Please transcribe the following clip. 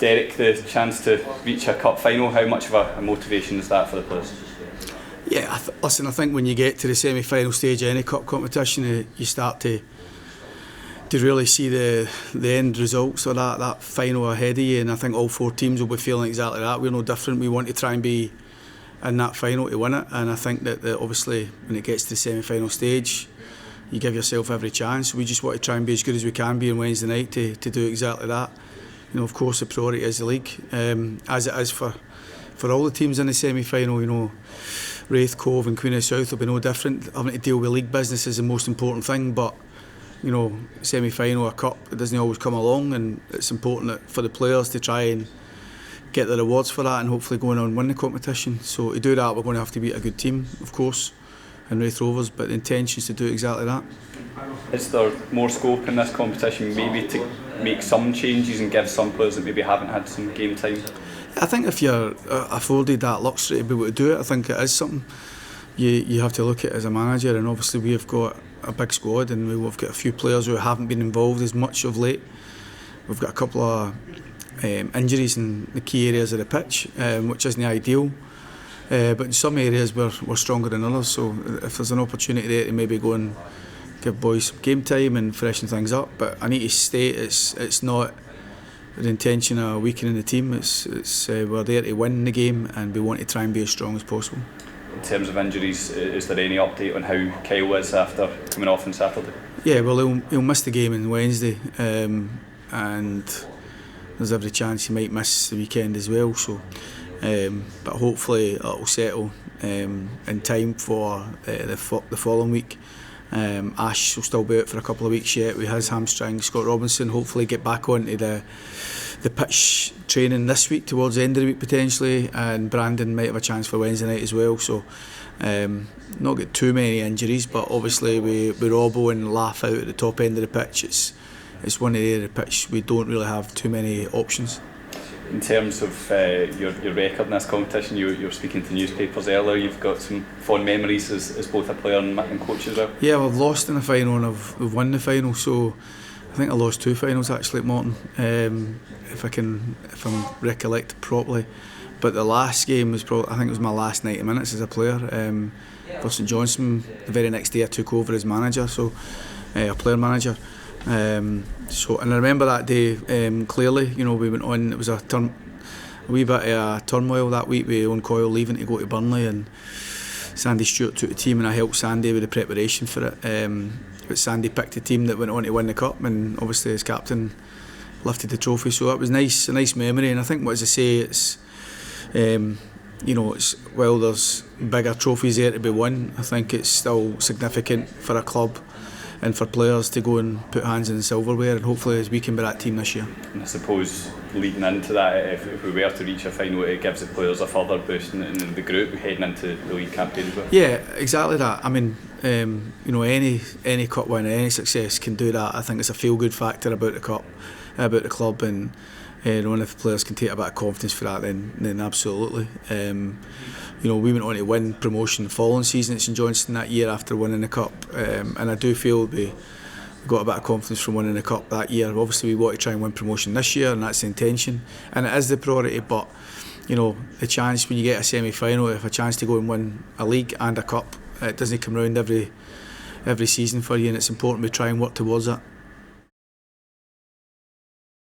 Derek, the chance to reach a cup final, how much of a motivation is that for the players? Yeah, listen, I think when you get to the semi-final stage of any cup competition, you start to really see the end results of that final ahead of you, and I think all four teams will be feeling exactly that. We're no different. We want to try and be in that final to win it, and I think that obviously when it gets to the semi-final stage, you give yourself every chance. We just want to try and be as good as we can be on Wednesday night to do exactly that. You know, of course, the priority is the league, as it is for all the teams in the semi-final. You know, Raith, Cove and Queen of the South will be no different. Having to deal with league business is the most important thing, but you know, semi-final, a cup, it doesn't always come along, and it's important for the players to try and get the rewards for that and hopefully go on and win the competition. So to do that, we're going to have to beat a good team, of course, in Raith Rovers, but the intention is to do exactly that. Is there more scope in this competition maybe to make some changes and give some players that maybe haven't had some game time? I think if you're afforded that luxury to be able to do it, I think it is something you have to look at as a manager, and obviously we have got a big squad and we've got a few players who haven't been involved as much of late. We've got a couple of injuries in the key areas of the pitch, which isn't ideal, but in some areas we're stronger than others, so if there's an opportunity there to maybe go and give boys some game time and freshen things up. But I need to state it's not the intention of weakening the team. It's we're there to win the game and we want to try and be as strong as possible. In terms of injuries, is there any update on how Kyle is after coming off on Saturday? Yeah, well he'll miss the game on Wednesday, and there's every chance he might miss the weekend as well. So, but hopefully it'll settle in time for the following week. Ash will still be out for a couple of weeks yet with his hamstring. Scott Robinson hopefully get back onto the pitch training this week towards the end of the week potentially, and Brandon might have a chance for Wednesday night as well. So not got too many injuries, but obviously we Robbo and Laugh out at the top end of the pitch. It's one area of the pitch we don't really have too many options. In terms of your record in this competition, you were speaking to newspapers earlier. You've got some fond memories as both a player and coach as well. Yeah, we've lost in the final and we've won the final. So I think I lost 2 finals actually at Morton, if I'm recollecting properly. But the last game was I think it was my last 90 minutes as a player. For St Johnstone, the very next day I took over as manager, so a player manager. And I remember that day clearly. You know, we went on. It was a wee bit of turmoil that week with Owen Coyle leaving to go to Burnley, and Sandy Stewart took the team, and I helped Sandy with the preparation for it. But Sandy picked the team that went on to win the cup, and obviously as captain lifted the trophy. So that was nice, a nice memory. And I think, what as I say, it's you know, it's while there's bigger trophies there to be won, I think it's still significant for a club and for players to go and put hands in the silverware, and hopefully as we can be that team this year. And I suppose leading into that, if we were to reach a final, it gives the players a further boost in the group heading into the league campaign as well. Yeah, exactly that. I mean, you know, any cup win, any success can do that. I think it's a feel-good factor about the cup, about the club, and you know, if the players can take a bit of confidence for that, then absolutely. You know, we went on to win promotion the following season at St Johnstone that year after winning the cup, and I do feel we got a bit of confidence from winning the cup that year. Obviously we want to try and win promotion this year, and that's the intention, and it is the priority. But you know, the chance when you get a semi-final, if a chance to go and win a league and a cup, it doesn't come round every season for you, and it's important we try and work towards that.